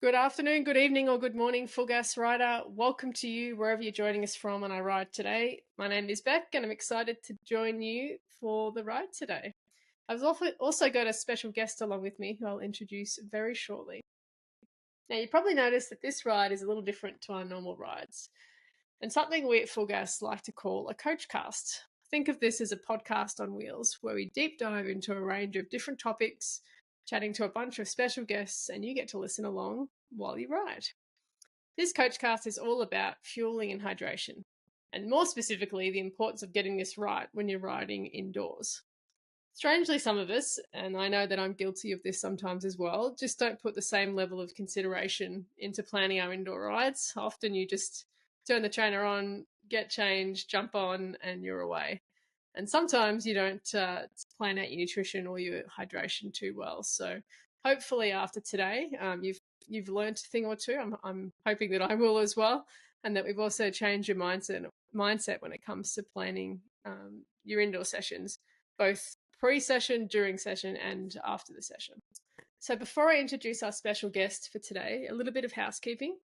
Good afternoon, good evening, or good morning, FulGaz rider. Welcome to you wherever you're joining us from on our ride today. My name is Beck, and I'm excited to join you for the ride today. I've also got a special guest along with me who I'll introduce very shortly. Now, you probably noticed that this ride is a little different to our normal rides, and something we at FulGaz like to call a CoachCast. Think of this as a podcast on wheels where we deep dive into a range of different topics, chatting to a bunch of special guests, and you get to listen along while you ride. This CoachCast is all about fueling and hydration, and more specifically, the importance of getting this right when you're riding indoors. Strangely, some of us, and I know that I'm guilty of this sometimes as well, just don't put the same level of consideration into planning our indoor rides. Often you just turn the trainer on, get changed, jump on, and you're away. And sometimes you don't plan out your nutrition or your hydration too well. So hopefully after today, you've learned a thing or two. I'm hoping that I will as well, and that we've also changed your mindset when it comes to planning your indoor sessions, both pre-session, during session, and after the session. So before I introduce our special guest for today, a little bit of housekeeping.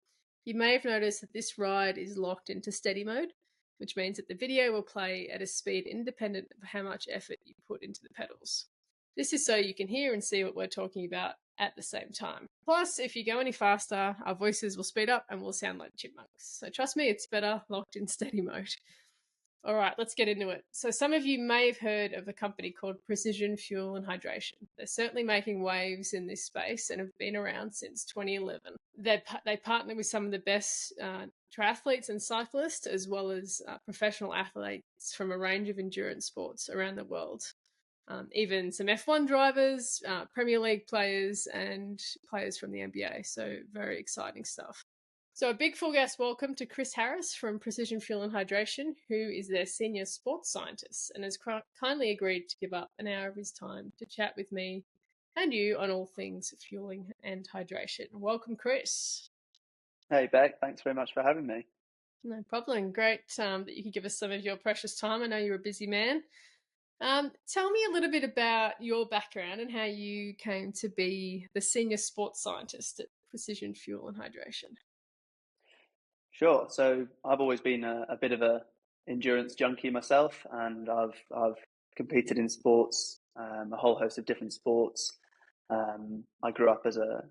You may have noticed that this ride is locked into steady mode, which means that the video will play at a speed independent of how much effort you put into the pedals. This is so you can hear and see what we're talking about at the same time. Plus, if you go any faster, our voices will speed up and we'll sound like chipmunks. So trust me, it's better locked in steady mode. All right, let's get into it. So some of you may have heard of a company called Precision Fuel and Hydration. They're certainly making waves in this space and have been around since 2011. They partner with some of the best triathletes and cyclists, as well as professional athletes from a range of endurance sports around the world. Even some F1 drivers, Premier League players, and players from the NBA. So very exciting stuff. So a big FulGaz welcome to Chris Harris from Precision Fuel and Hydration, who is their senior sports scientist and has kindly agreed to give up an hour of his time to chat with me and you on all things fueling and hydration. Welcome, Chris. Hey, Beck. Thanks very much for having me. No problem. Great that you could give us some of your precious time. I know you're a busy man. Tell me a little bit about your background and how you came to be the senior sports scientist at Precision Fuel and Hydration. Sure. So I've always been a bit of a endurance junkie myself, and I've competed in sports, a whole host of different sports. I grew up as a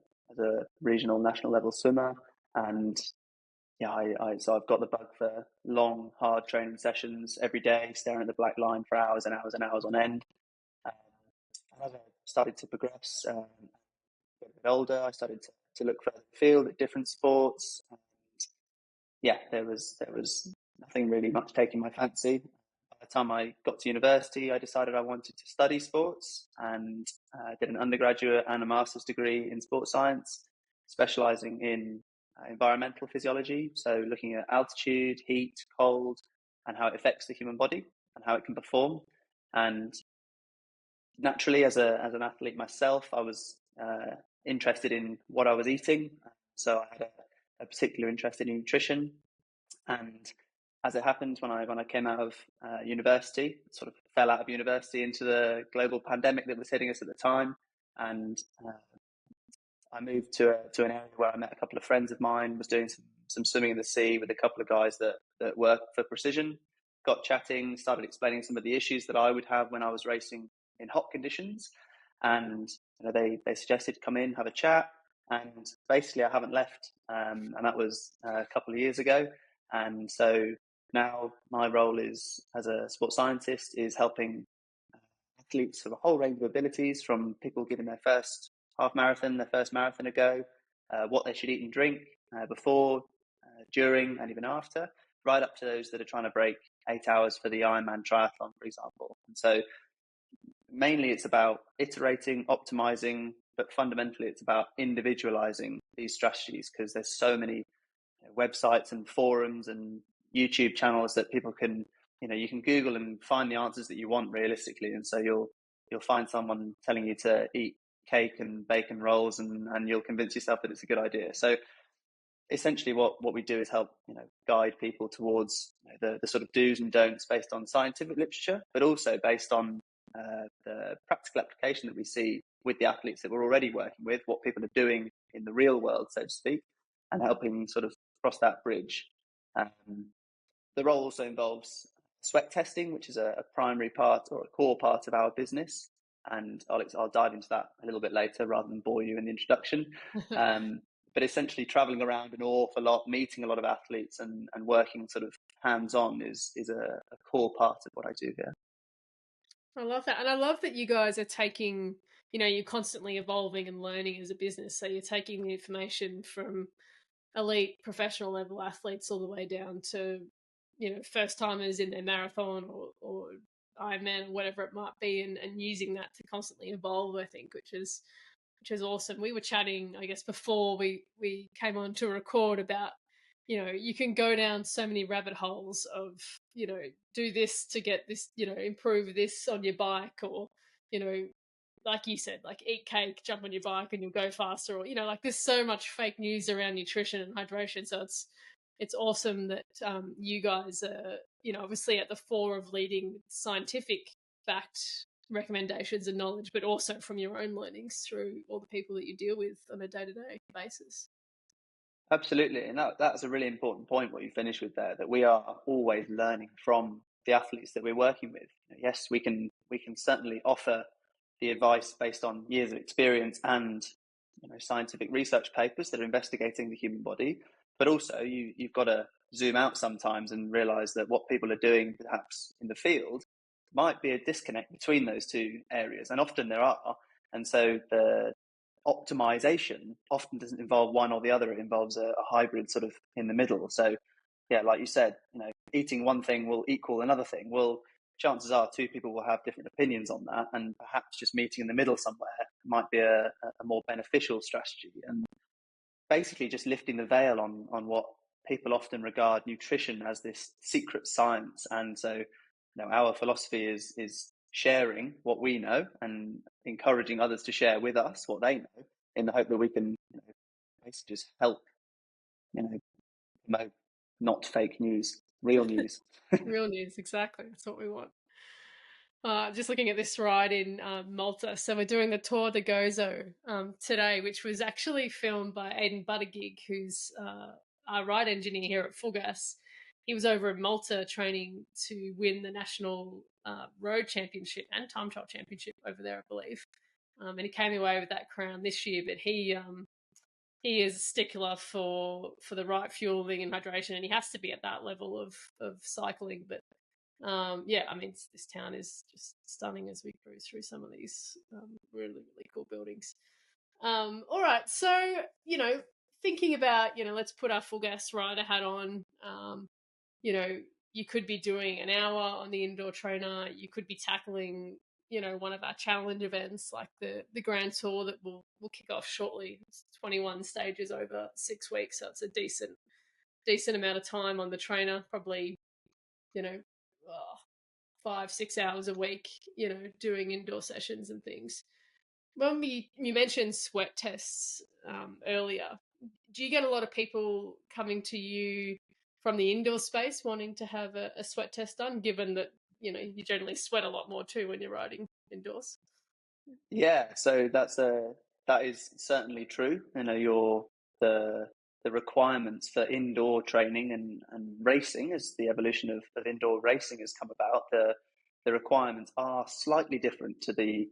regional national level swimmer, and so I've got the bug for long, hard training sessions every day, staring at the black line for hours and hours and hours on end. And as I started to progress, a bit older, I started to look further afield at different sports. There was nothing really much taking my fancy. By the time I got to university, I decided I wanted to study sports and did an undergraduate and a master's degree in sports science, specializing in environmental physiology. So looking at altitude, heat, cold, and how it affects the human body and how it can perform. And naturally, as an athlete myself, I was interested in what I was eating. So I had a particular interest in nutrition, and as it happened, when I came out of university, sort of fell out of university into the global pandemic that was hitting us at the time, and I moved to an area where I met a couple of friends of mine, was doing some swimming in the sea with a couple of guys that work for Precision. Got chatting, started explaining some of the issues that I would have when I was racing in hot conditions, and they suggested come in, have a chat. And basically, I haven't left, and that was a couple of years ago. And so now my role is, as a sports scientist, is helping athletes of a whole range of abilities, from people giving their first half marathon, their first marathon ago, what they should eat and drink before, during, and even after, right up to those that are trying to break 8 hours for the Ironman triathlon, for example. And so mainly it's about iterating, optimizing, but fundamentally it's about individualizing these strategies, because there's so many websites and forums and YouTube channels that people can, you can Google and find the answers that you want realistically. And so you'll find someone telling you to eat cake and bacon rolls, and you'll convince yourself that it's a good idea. So essentially what we do is help guide people towards the sort of do's and don'ts based on scientific literature, but also based on the practical application that we see with the athletes that we're already working with, what people are doing in the real world, so to speak, and helping sort of cross that bridge. The role also involves sweat testing, which is a primary part or a core part of our business. And I'll dive into that a little bit later rather than bore you in the introduction. But essentially traveling around an awful lot, meeting a lot of athletes and working sort of hands-on is a core part of what I do here. I love that. And I love that you guys are taking, you're constantly evolving and learning as a business. So you're taking the information from elite professional level athletes all the way down to, first timers in their marathon or Ironman or whatever it might be, and using that to constantly evolve, I think, which is awesome. We were chatting, I guess, before we came on to record about, you can go down so many rabbit holes of, do this to get this, improve this on your bike, or, like you said, like eat cake, jump on your bike and you'll go faster, or, like there's so much fake news around nutrition and hydration. So it's awesome that you guys are, obviously at the fore of leading scientific backed recommendations and knowledge, but also from your own learnings through all the people that you deal with on a day-to-day basis. Absolutely. And that's a really important point, what you finished with there, that we are always learning from the athletes that we're working with. Yes, we can certainly offer the advice based on years of experience and scientific research papers that are investigating the human body, but also you've got to zoom out sometimes and realize that what people are doing perhaps in the field might be a disconnect between those two areas, and often there are. And so the optimization often doesn't involve one or the other. It involves a hybrid sort of in the middle. So yeah, like you said, eating one thing will equal another thing. Well, chances are two people will have different opinions on that, and perhaps just meeting in the middle somewhere might be a more beneficial strategy. And basically just lifting the veil on what people often regard nutrition as this secret science. And so our philosophy is sharing what we know and encouraging others to share with us what they know, in the hope that we can basically just help promote not fake news, real news. Real news, exactly. That's what we want. Just looking at this ride in Malta. So we're doing the Tour de Gozo today, which was actually filmed by Aidan Buttigieg, who's our ride engineer here at FulGaz. He was over in Malta training to win the national road championship and time trial championship over there, I believe. And he came away with that crown this year. But he is a stickler for the right fueling and hydration, and he has to be at that level of cycling. But yeah, I mean, this town is just stunning as we cruise through some of these really, really cool buildings. All right, so, thinking about, let's put our FulGaz rider hat on. You could be doing an hour on the indoor trainer. You could be tackling, one of our challenge events like the Grand Tour that will kick off shortly. It's 21 stages over 6 weeks, so it's a decent amount of time on the trainer, probably, 5-6 hours a week, doing indoor sessions and things. When you mentioned sweat tests earlier, do you get a lot of people coming to you from the indoor space wanting to have a sweat test done, given that, you generally sweat a lot more too when you're riding indoors? Yeah, so that is certainly true. The requirements for indoor training and racing, as the evolution of indoor racing has come about, the requirements are slightly different to the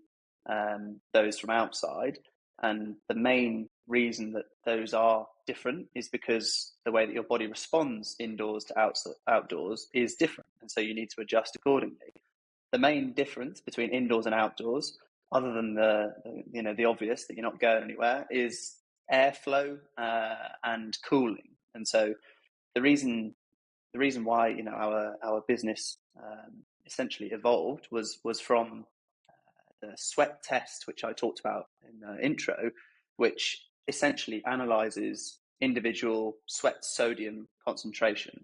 those from outside. And the main reason that those are different is because the way that your body responds indoors to outdoors is different, and so you need to adjust accordingly. The main difference between indoors and outdoors, other than the obvious that you're not going anywhere, is airflow and cooling. And so the reason why our business essentially evolved was from the sweat test, which I talked about in the intro, which essentially analyzes individual sweat sodium concentration.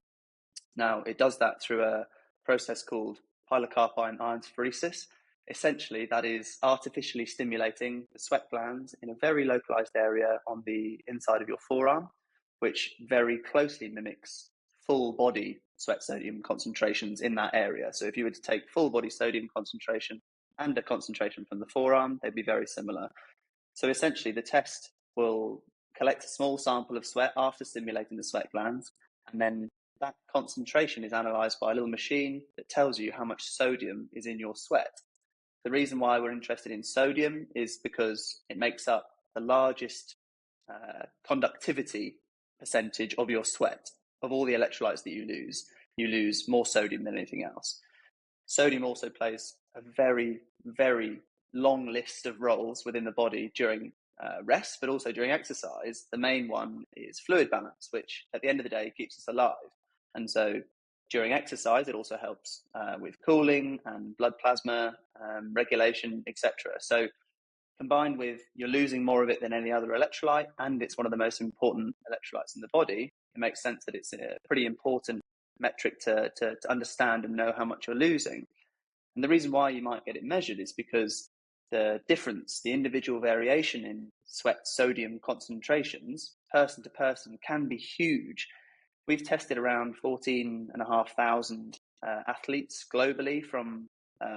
Now, it does that through a process called pilocarpine iontophoresis. Essentially, that is artificially stimulating the sweat glands in a very localized area on the inside of your forearm, which very closely mimics full body sweat sodium concentrations in that area. So if you were to take full body sodium concentration and a concentration from the forearm, they'd be very similar. So essentially, the test will collect a small sample of sweat after stimulating the sweat glands, and then that concentration is analysed by a little machine that tells you how much sodium is in your sweat. The reason why we're interested in sodium is because it makes up the largest conductivity percentage of your sweat. Of all the electrolytes that you lose more sodium than anything else. Sodium also plays a very, very long list of roles within the body during rest, but also during exercise. The main one is fluid balance, which at the end of the day keeps us alive. And so during exercise, it also helps with cooling and blood plasma regulation, etc. So combined with you're losing more of it than any other electrolyte, and it's one of the most important electrolytes in the body, it makes sense that it's a pretty important metric to understand and know how much you're losing. And the reason why you might get it measured is because the difference, the individual variation in sweat sodium concentrations, person to person, can be huge. We've tested around 14,500 athletes globally from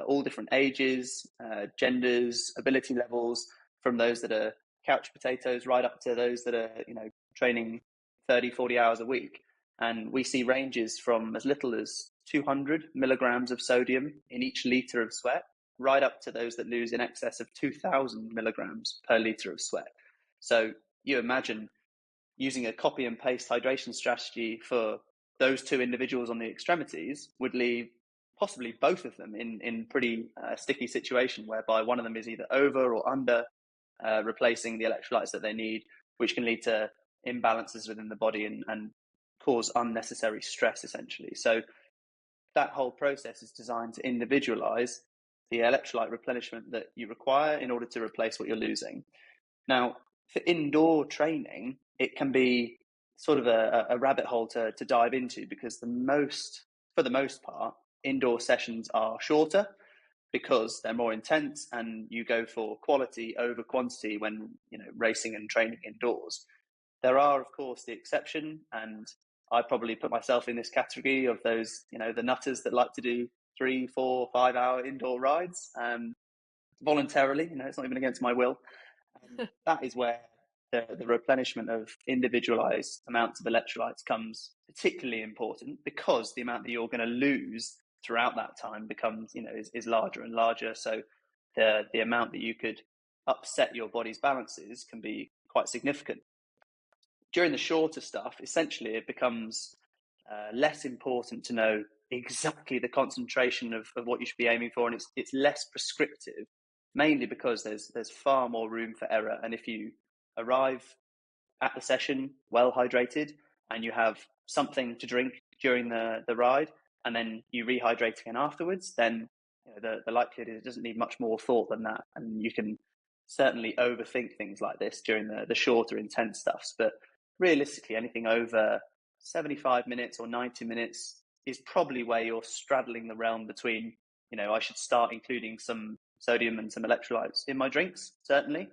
all different ages, genders, ability levels, from those that are couch potatoes right up to those that are, training 30, 40 hours a week. And we see ranges from as little as 200 milligrams of sodium in each litre of sweat, right up to those that lose in excess of 2,000 milligrams per litre of sweat. So you imagine using a copy and paste hydration strategy for those two individuals on the extremities would leave possibly both of them in pretty sticky situation, whereby one of them is either over or under replacing the electrolytes that they need, which can lead to imbalances within the body and cause unnecessary stress, essentially. So that whole process is designed to individualize the electrolyte replenishment that you require in order to replace what you're losing. Now, for indoor training, it can be sort of a rabbit hole to dive into, because for the most part, indoor sessions are shorter because they're more intense and you go for quality over quantity when racing and training indoors. There are, of course, the exception, and I probably put myself in this category of those, the nutters that like to do 3, 4, 5 hour indoor rides voluntarily. It's not even against my will. That is where the replenishment of individualized amounts of electrolytes comes particularly important, because the amount that you're going to lose throughout that time becomes, is larger and larger. So the amount that you could upset your body's balances can be quite significant. During the shorter stuff, essentially, it becomes less important to know exactly the concentration of what you should be aiming for, and it's less prescriptive, mainly because there's far more room for error. And if you arrive at the session well hydrated and you have something to drink during the ride, and then you rehydrate again afterwards, then the likelihood is it doesn't need much more thought than that. And you can certainly overthink things like this during the shorter intense stuffs, but realistically anything over 75 minutes or 90 minutes is probably where you're straddling the realm between, I should start including some sodium and some electrolytes in my drinks, certainly.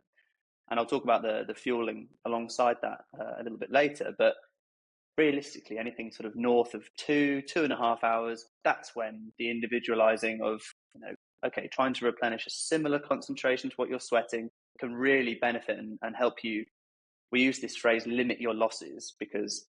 And I'll talk about the fueling alongside that a little bit later. But realistically, anything sort of north of 2.5 hours, that's when the individualizing of, trying to replenish a similar concentration to what you're sweating can really benefit and help you. We use this phrase, limit your losses, because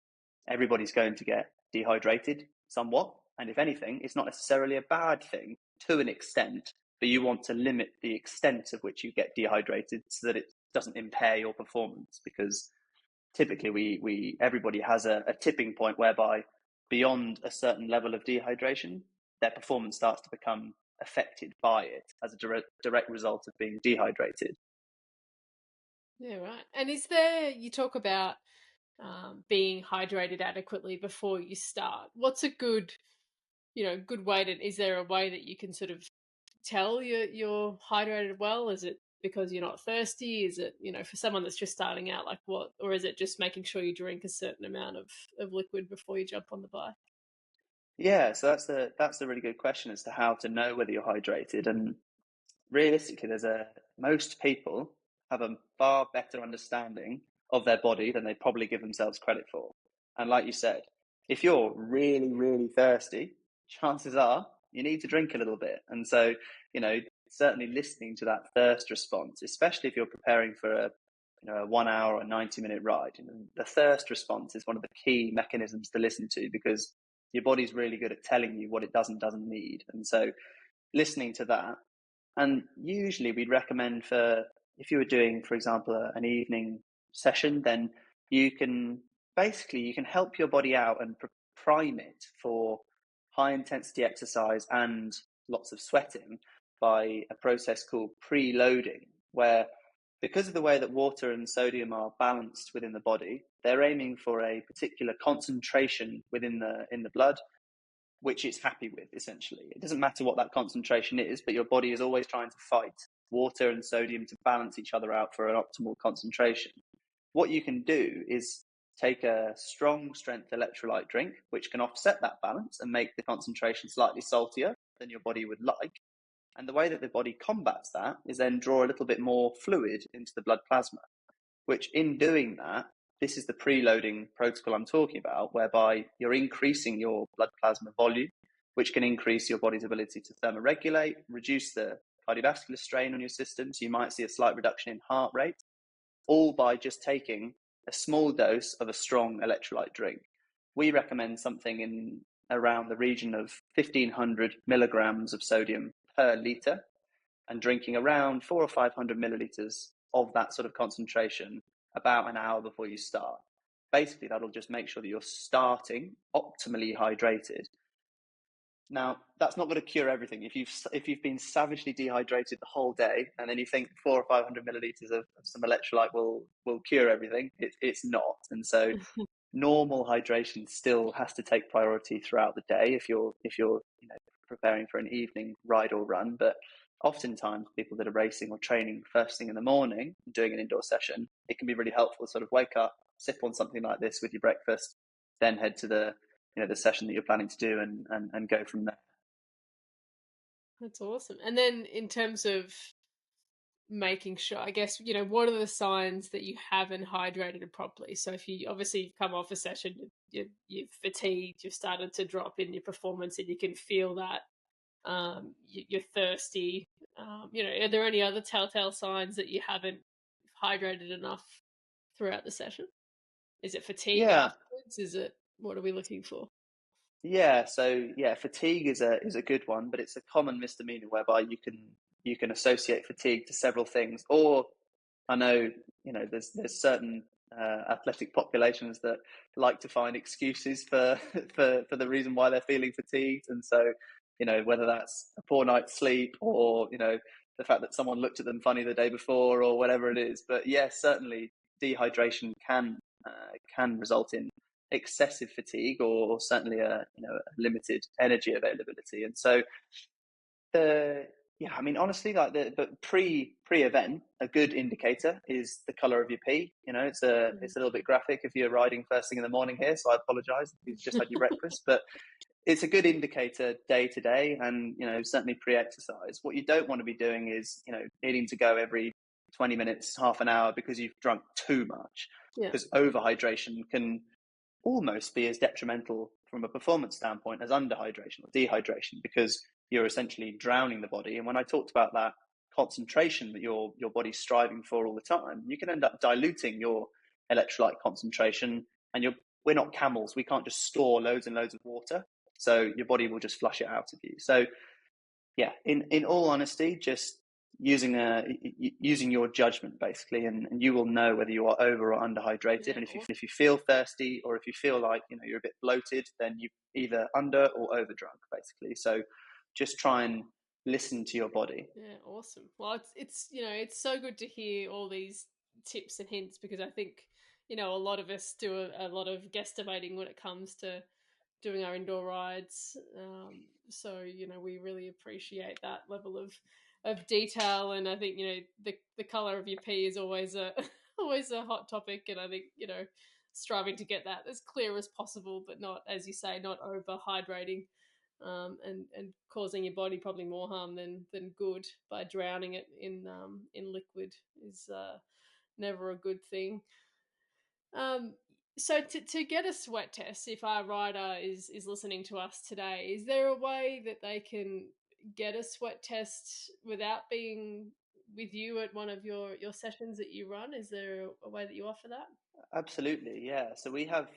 everybody's going to get dehydrated somewhat. And if anything, it's not necessarily a bad thing to an extent, but you want to limit the extent of which you get dehydrated so that it doesn't impair your performance, because typically everybody has a tipping point whereby beyond a certain level of dehydration, their performance starts to become affected by it as a direct result of being dehydrated. Yeah, right. And you talk about being hydrated adequately before you start. What's a good way is there a way that you can sort of tell you're hydrated well? Is it because you're not thirsty? Is it, for someone that's just starting out, like what, or is it just making sure you drink a certain amount of liquid before you jump on the bike? Yeah, so that's a really good question as to how to know whether you're hydrated. And realistically, most people have a far better understanding of their body than they probably give themselves credit for. And like you said, if you're really, really thirsty, chances are you need to drink a little bit. And so, certainly listening to that thirst response, especially if you're preparing for a a 1 hour or 90-minute ride, the thirst response is one of the key mechanisms to listen to, because your body's really good at telling you what it doesn't need. And so listening to that, and usually we'd recommend, for if you were doing, for example, an evening session, then you can help your body out and prime it for high intensity exercise and lots of sweating by a process called preloading, where, because of the way that water and sodium are balanced within the body, they're aiming for a particular concentration within the blood, which it's happy with, essentially. It doesn't matter what that concentration is, but your body is always trying to fight water and sodium to balance each other out for an optimal concentration. What you can do is take a strong strength electrolyte drink, which can offset that balance and make the concentration slightly saltier than your body would like. And the way that the body combats that is then draw a little bit more fluid into the blood plasma, which, in doing that, this is the preloading protocol I'm talking about, whereby you're increasing your blood plasma volume, which can increase your body's ability to thermoregulate, reduce the cardiovascular strain on your system. So you might see a slight reduction in heart rate, all by just taking a small dose of a strong electrolyte drink. We recommend something in around the region of 1,500 milligrams of sodium per litre, and drinking around 400 or 500 millilitres of that sort of concentration about an hour before you start. Basically, that'll just make sure that you're starting optimally hydrated. Now, that's not going to cure everything. If you've been savagely dehydrated the whole day, and then you think 400 or 500 millilitres of some electrolyte will cure everything, it's not. And so normal hydration still has to take priority throughout the day if you're preparing for an evening ride or run. But oftentimes people that are racing or training first thing in the morning, doing an indoor session, it can be really helpful to sort of wake up, sip on something like this with your breakfast, then head to the session that you're planning to do, and go from there. That's awesome. And then in terms of making sure, I guess, what are the signs that you haven't hydrated properly? So if you obviously come off a session, you're fatigued, you've started to drop in your performance, and you can feel that you're thirsty. Are there any other telltale signs that you haven't hydrated enough throughout the session? Is it fatigue afterwards? What are we looking for? Yeah, so fatigue is a good one, but it's a common misdemeanor whereby you can associate fatigue to several things. Or I know there's certain athletic populations that like to find excuses for for the reason why they're feeling fatigued, and so whether that's a poor night's sleep, or the fact that someone looked at them funny the day before, or whatever it is. But yes, certainly dehydration can result in excessive fatigue, or certainly a limited energy availability. And so honestly, like but pre-event, a good indicator is the color of your pee. It's a little bit graphic if you're riding first thing in the morning here, so I apologize if you've just had your breakfast, but it's a good indicator day to day, and certainly pre-exercise. What you don't want to be doing is needing to go every 20 minutes, half an hour, because you've drunk too much. Because overhydration can almost be as detrimental from a performance standpoint as underhydration or dehydration, because you're essentially drowning the body. And when I talked about that concentration that your body's striving for all the time, you can end up diluting your electrolyte concentration. And we're not camels. We can't just store loads and loads of water. So your body will just flush it out of you. So yeah, in all honesty, just using your judgment, basically, and you will know whether you are over or underhydrated. Yeah. And if you feel thirsty, or if you feel like you're a bit bloated, then you either under or over drunk, basically. So just try and listen to your body. Yeah, awesome. Well, it's so good to hear all these tips and hints, because I think a lot of us do a lot of guesstimating when it comes to doing our indoor rides. So we really appreciate that level of detail. And I think the color of your pee is always a always a hot topic, and I think striving to get that as clear as possible, but not, as you say, not over hydrating, and causing your body probably more harm than good by drowning it in liquid is never a good thing. So to get a sweat test, if our rider is listening to us today, is there a way that they can get a sweat test without being with you at one of your sessions that you run? Is there a way that you offer that? Absolutely, yeah. So we have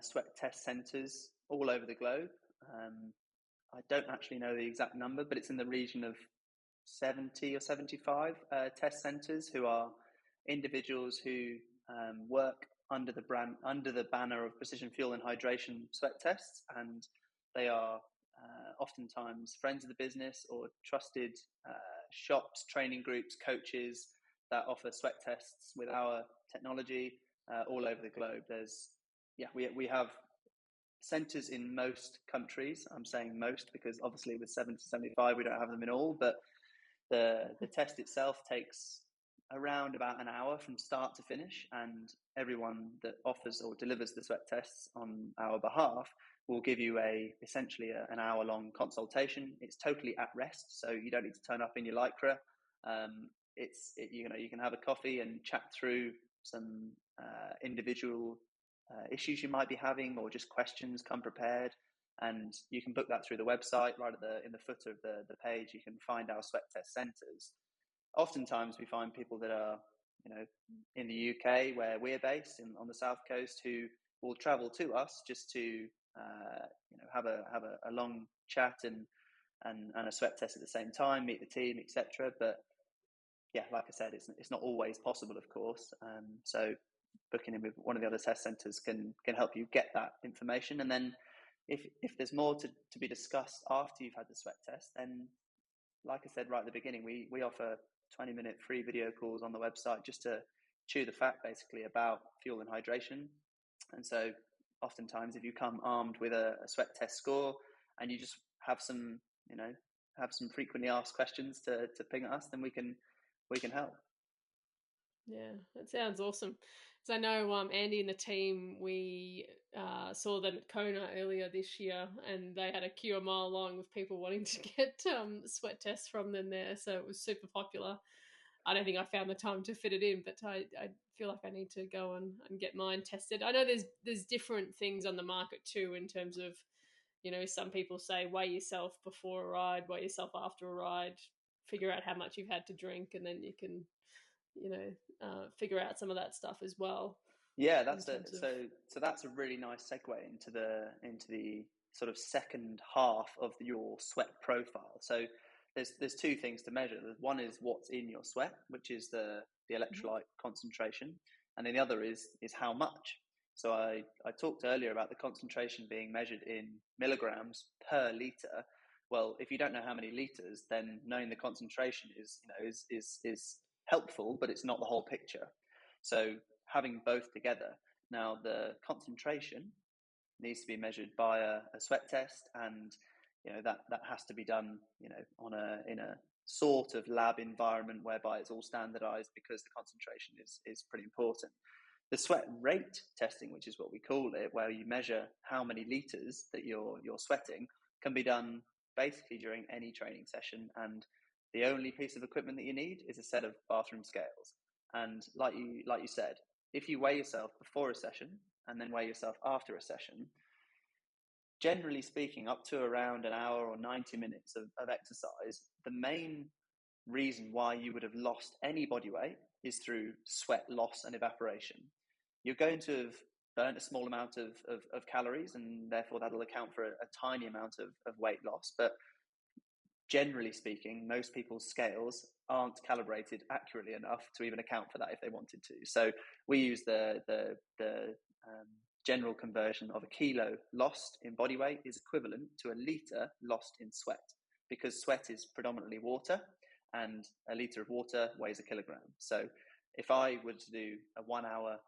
sweat test centres all over the globe. I don't actually know the exact number, but it's in the region of 70 or 75 test centres who are individuals who work under the banner of Precision Fuel and Hydration sweat tests, and they are oftentimes friends of the business or trusted shops, training groups, coaches that offer sweat tests with our technology all over the globe. We have centres in most countries. I'm saying most because obviously with 70 to 75 we don't have them in all, but the test itself takes around about an hour from start to finish, and everyone that offers or delivers the sweat tests on our behalf will give you essentially an hour-long consultation. It's totally at rest, so you don't need to turn up in your lycra. You can have a coffee and chat through some individual issues you might be having, or just questions. Come prepared, and you can book that through the website. Right in the footer of the page, you can find our sweat test centres. Oftentimes, we find people that are in the UK where we're based on the south coast who will travel to us just to have a long chat and a sweat test at the same time, meet the team, etc. But yeah, like I said, it's not always possible, of course. So booking in with one of the other test centres can help you get that information. And then if there's more to be discussed after you've had the sweat test, then like I said right at the beginning, we offer 20-minute free video calls on the website just to chew the fat basically about fuel and hydration. And so oftentimes if you come armed with a sweat test score and you just have some frequently asked questions to ping at us, then we can help. Yeah, that sounds awesome. So I know Andy and the team, we saw them at Kona earlier this year, and they had a queue a mile long with people wanting to get sweat tests from them there. So it was super popular. I don't think I found the time to fit it in, but I feel like I need to go and get mine tested. I know there's different things on the market too in terms of, some people say weigh yourself before a ride, weigh yourself after a ride, figure out how much you've had to drink, and then you can figure out some of that stuff as well. Yeah, so that's a really nice segue into the sort of second half of your sweat profile. So there's two things to measure. One is what's in your sweat, which is the electrolyte concentration, and then the other is how much. So I talked earlier about the concentration being measured in milligrams per liter. Well, if you don't know how many liters, then knowing the concentration is helpful, but it's not the whole picture. So having both together. Now, the concentration needs to be measured by a sweat test, and that has to be done in a sort of lab environment whereby it's all standardized, because the concentration is pretty important. The sweat rate testing, which is what we call it, where you measure how many liters that you're sweating, can be done basically during any training session, and the only piece of equipment that you need is a set of bathroom scales. And like you said, if you weigh yourself before a session and then weigh yourself after a session, generally speaking, up to around an hour or 90 minutes of exercise, the main reason why you would have lost any body weight is through sweat loss and evaporation. You're going to have burnt a small amount of calories, and therefore that'll account for a tiny amount of weight loss. But generally speaking, most people's scales aren't calibrated accurately enough to even account for that if they wanted to. So we use the general conversion of a kilo lost in body weight is equivalent to a litre lost in sweat, because sweat is predominantly water, and a litre of water weighs a kilogram. So if I were to do a 1 hour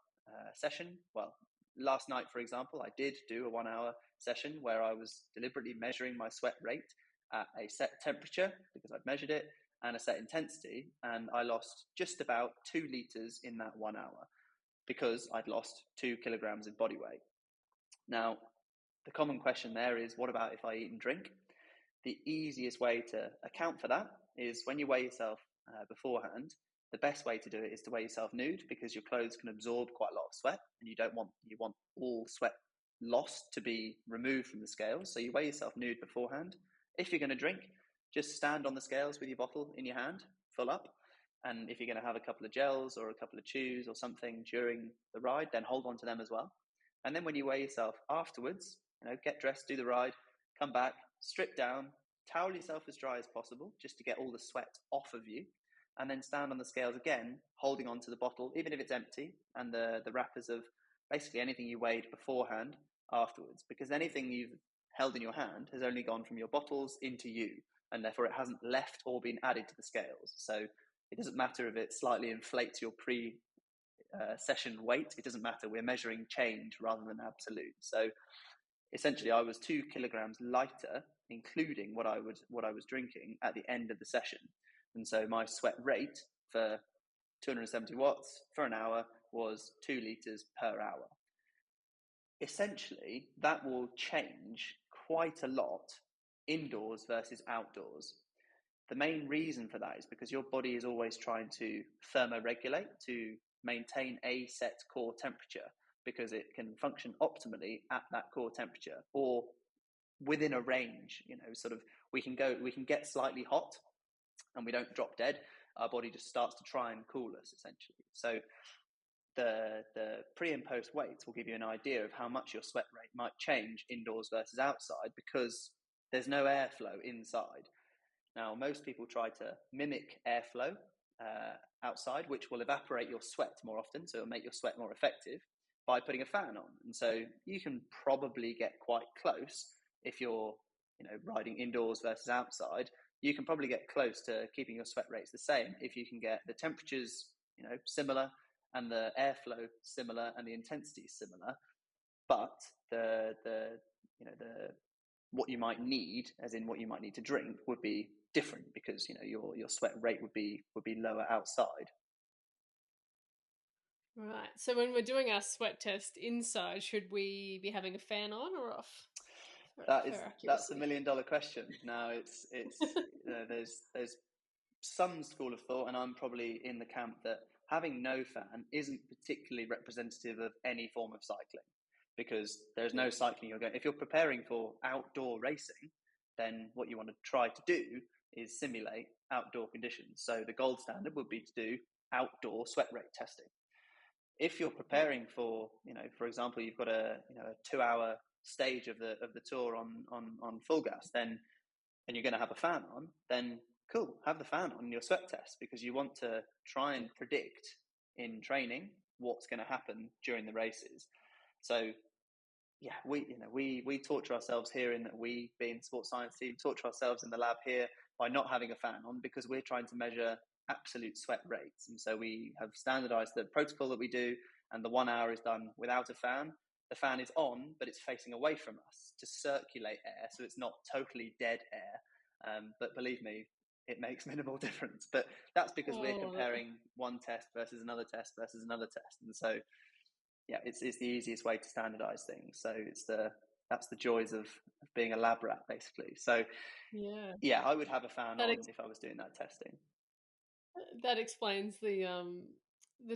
session, well, last night, for example, I did do a 1 hour session where I was deliberately measuring my sweat rate at a set temperature, because I'd measured it, and a set intensity, and I lost just about 2 litres in that 1 hour, because I'd lost 2 kilograms in body weight. Now, the common question there is, what about if I eat and drink? The easiest way to account for that is when you weigh yourself beforehand. The best way to do it is to weigh yourself nude, because your clothes can absorb quite a lot of sweat, and you want all sweat lost to be removed from the scales. So you weigh yourself nude beforehand. If you're going to drink, just stand on the scales with your bottle in your hand, full up, And if you're going to have a couple of gels or a couple of chews or something during the ride, then hold on to them as well. And then when you weigh yourself afterwards, get dressed, do the ride, come back, strip down, towel yourself as dry as possible just to get all the sweat off of you, and then stand on the scales again, holding on to the bottle, even if it's empty, and the wrappers of basically anything you weighed beforehand afterwards, because anything you've held in your hand has only gone from your bottles into you, and therefore it hasn't left or been added to the scales. So it doesn't matter if it slightly inflates your pre-session weight. It doesn't matter. We're measuring change rather than absolute. So essentially, I was 2 kilograms lighter, including what I was drinking at the end of the session. And so my sweat rate for 270 watts for an hour was 2 liters per hour. Essentially, that will change quite a lot indoors versus outdoors. The main reason for that is because your body is always trying to thermoregulate to maintain a set core temperature, because it can function optimally at that core temperature or within a range. Sort of we can get slightly hot and we don't drop dead. Our body just starts to try and cool us, essentially. So the pre and post weights will give you an idea of how much your sweat rate might change indoors versus outside, because there's no airflow inside. Now, most people try to mimic airflow outside, which will evaporate your sweat more often, so it'll make your sweat more effective by putting a fan on. And so you can probably get quite close if you're riding indoors versus outside. You can probably get close to keeping your sweat rates the same if you can get the temperatures similar and the airflow similar and the intensity similar. But the what you might need, as in what you might need to drink, would be different, because your sweat rate would be lower outside. Right. So when we're doing our sweat test inside, should we be having a fan on or off? That's the $1 million question. Now it's there's some school of thought, and I'm probably in the camp that having no fan isn't particularly representative of any form of cycling, because there's no cycling you're going. If you're preparing for outdoor racing, then what you want to try to do is simulate outdoor conditions. So the gold standard would be to do outdoor sweat rate testing. If you're preparing for, for example, you've got a 2-hour stage of the tour on FulGaz, then, and you're going to have a fan on, then cool, have the fan on your sweat test, because you want to try and predict in training what's going to happen during the races. So yeah, we torture ourselves here, in that we, being sports science team, torture ourselves in the lab here by not having a fan on, because we're trying to measure absolute sweat rates. And so we have standardized the protocol that we do, and the 1 hour is done without a fan. The fan is on, but it's facing away from us to circulate air, so it's not totally dead air. But believe me, it makes minimal difference. But that's because we're comparing one test versus another test versus another test. And so yeah, it's the easiest way to standardize things. So that's the joys of being a lab rat, basically. So yeah, I would have a fan on if I was doing that testing. That explains the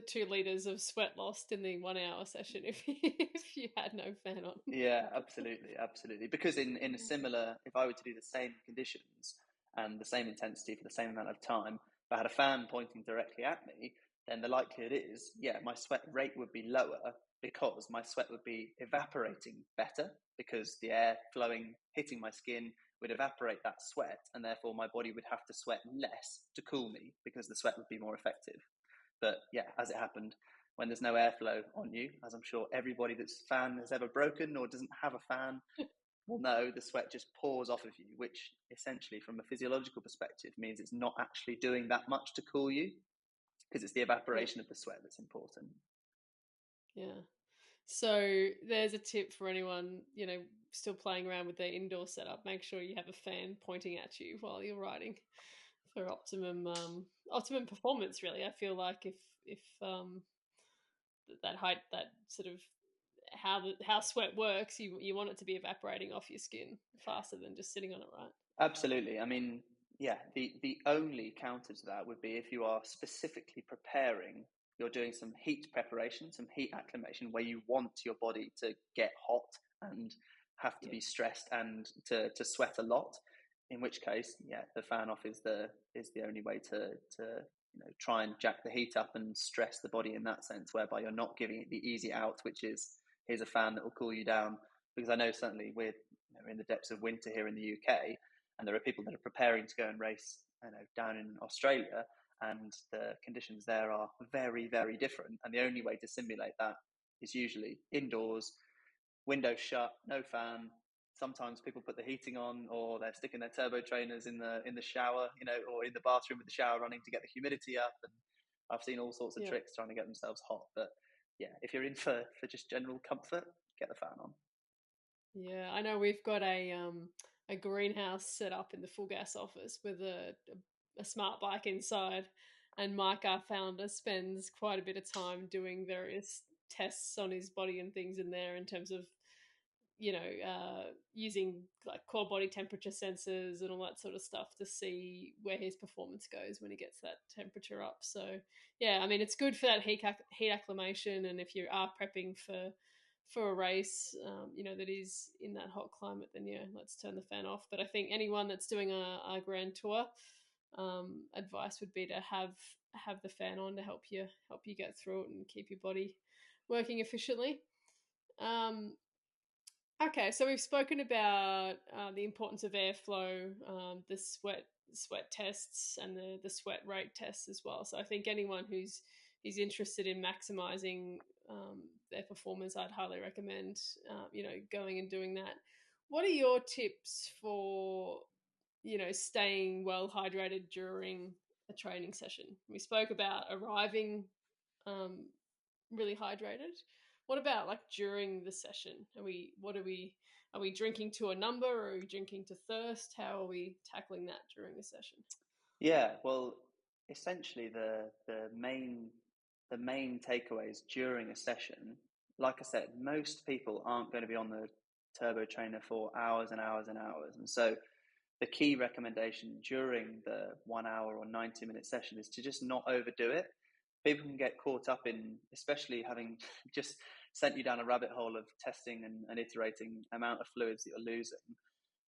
2 liters of sweat lost in the 1 hour session if you had no fan on. Yeah, absolutely. Because in a similar, if I were to do the same conditions and the same intensity for the same amount of time, if I had a fan pointing directly at me, then the likelihood is, my sweat rate would be lower, because my sweat would be evaporating better, because the air flowing, hitting my skin would evaporate that sweat, and therefore my body would have to sweat less to cool me, because the sweat would be more effective. But yeah, as it happened, when there's no airflow on you, as I'm sure everybody that's fan has ever broken or doesn't have a fan will know, the sweat just pours off of you, which essentially, from a physiological perspective, means it's not actually doing that much to cool you, because it's the evaporation of the sweat that's important. Yeah. So there's a tip for anyone, still playing around with their indoor setup. Make sure you have a fan pointing at you while you're riding for optimum performance. Really, I feel like if that sort of how sweat works, you want it to be evaporating off your skin faster than just sitting on it, right? Absolutely. I mean, yeah, the only counter to that would be if you are specifically preparing, you're doing some heat preparation, some heat acclimation, where you want your body to get hot and have to be stressed and to sweat a lot. In which case, the fan off is the only way to try and jack the heat up and stress the body in that sense, whereby you're not giving it the easy out, which is here's a fan that will cool you down. Because I know certainly we're in the depths of winter here in the UK, and there are people that are preparing to go and race down in Australia, and the conditions there are very, very different. And the only way to simulate that is usually indoors, windows shut, no fan. Sometimes people put the heating on, or they're sticking their turbo trainers in the shower, or in the bathroom with the shower running to get the humidity up. And I've seen all sorts of tricks trying to get themselves hot. But yeah, if you're in for just general comfort, get the fan on. Yeah, I know we've got a greenhouse set up in the FulGaz office with a smart bike inside, and Mike, our founder, spends quite a bit of time doing various tests on his body and things in there in terms of using like core body temperature sensors and all that sort of stuff to see where his performance goes when he gets that temperature up. So yeah, I mean, it's good for that heat acclimation, and if you are prepping for a race, that is in that hot climate, then yeah, let's turn the fan off. But I think anyone that's doing a grand tour, advice would be to have the fan on to help you get through it and keep your body working efficiently. Okay, so we've spoken about the importance of airflow, the sweat tests, and the sweat rate tests as well. So I think anyone who's interested in maximizing their performance, I'd highly recommend going and doing that. What are your tips for staying well hydrated during a training session? We spoke about arriving really hydrated. What about like during the session? Are we drinking to a number, or are we drinking to thirst? How are we tackling that during a session? Yeah, well, essentially the main takeaways during a session, like I said, most people aren't going to be on the turbo trainer for hours and hours and hours. And so the key recommendation during the 1 hour or 90-minute session is to just not overdo it. People can get caught up in, especially having just sent you down a rabbit hole of testing and iterating amount of fluids that you're losing.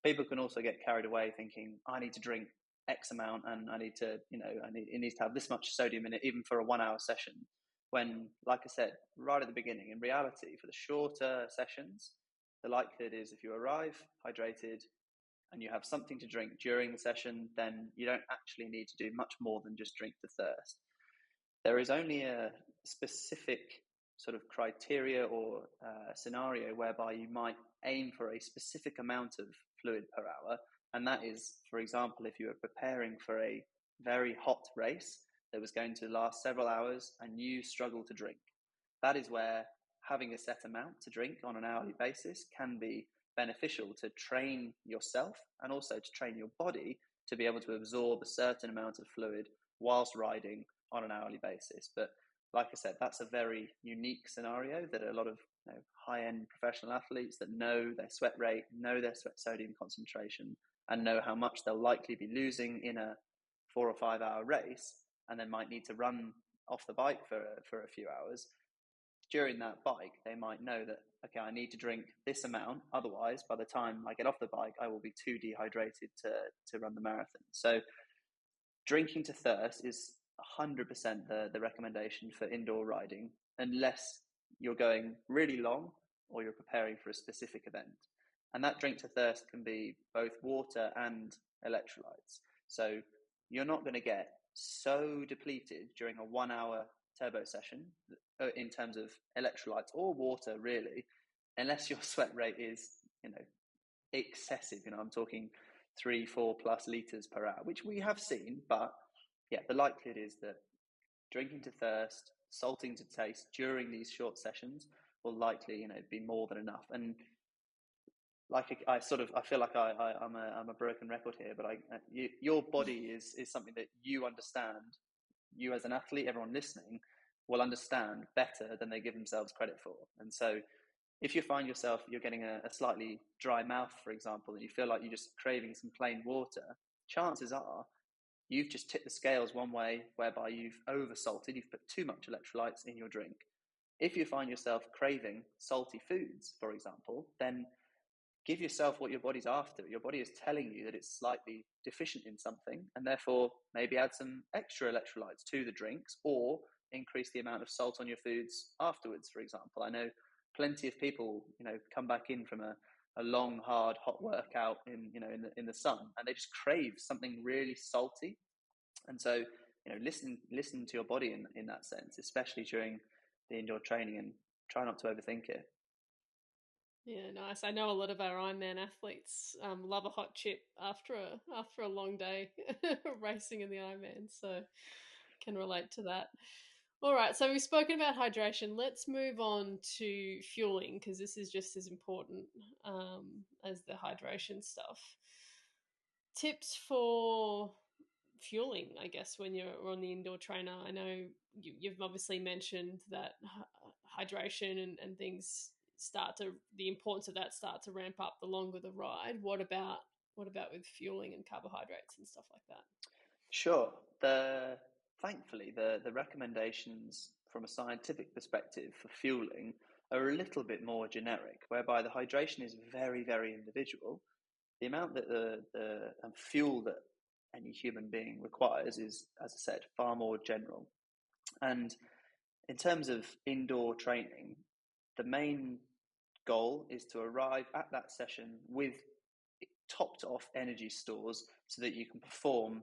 People can also get carried away thinking, I need to drink X amount, and I need to, it needs to have this much sodium in it, even for a 1 hour session. When, like I said, right at the beginning, in reality, for the shorter sessions, the likelihood is if you arrive hydrated and you have something to drink during the session, then you don't actually need to do much more than just drink to thirst. There is only a specific sort of criteria or scenario whereby you might aim for a specific amount of fluid per hour. And that is, for example, if you are preparing for a very hot race that was going to last several hours and you struggle to drink. That is where having a set amount to drink on an hourly basis can be beneficial to train yourself and also to train your body to be able to absorb a certain amount of fluid whilst riding on an hourly basis. But like I said, that's a very unique scenario that a lot of high-end professional athletes that know their sweat rate, know their sweat sodium concentration, and know how much they'll likely be losing in a 4 or 5 hour race, and then might need to run off the bike for a few hours. During that bike, they might know that, okay, I need to drink this amount. Otherwise, by the time I get off the bike, I will be too dehydrated to run the marathon. So drinking to thirst is 100% the recommendation for indoor riding, unless you're going really long or you're preparing for a specific event. And that drink to thirst can be both water and electrolytes. So you're not going to get so depleted during a 1 hour turbo session in terms of electrolytes or water, really, unless your sweat rate is, excessive. I'm talking 3-4+ liters per hour, which we have seen. But yeah, the likelihood is that drinking to thirst, salting to taste during these short sessions will likely, be more than enough. And like I feel like I'm a broken record here, but your body is something that you understand. You as an athlete, everyone listening, will understand better than they give themselves credit for. And so if you find yourself, you're getting a slightly dry mouth, for example, and you feel like you're just craving some plain water, chances are you've just tipped the scales one way, whereby you've oversalted, you've put too much electrolytes in your drink. If you find yourself craving salty foods, for example, then give yourself what your body's after. Your body is telling you that it's slightly deficient in something, and therefore maybe add some extra electrolytes to the drinks, or increase the amount of salt on your foods afterwards, for example. I know plenty of people, come back in from a long, hard, hot workout in the sun, and they just crave something really salty. And so, listen to your body in that sense, especially during the indoor training, and try not to overthink it. Yeah, nice. I know a lot of our Ironman athletes love a hot chip after a long day racing in the Ironman, so can relate to that. All right, so we've spoken about hydration. Let's move on to fueling, because this is just as important as the hydration stuff. Tips for fueling, I guess, when you're on the indoor trainer. I know you've obviously mentioned that hydration and things the importance of that start to ramp up the longer the ride. What about with fueling and carbohydrates and stuff like that? Sure. Thankfully, the recommendations from a scientific perspective for fueling are a little bit more generic, whereby the hydration is very, very individual. The amount that the fuel that any human being requires is, as I said, far more general. And in terms of indoor training, the main goal is to arrive at that session with topped off energy stores so that you can perform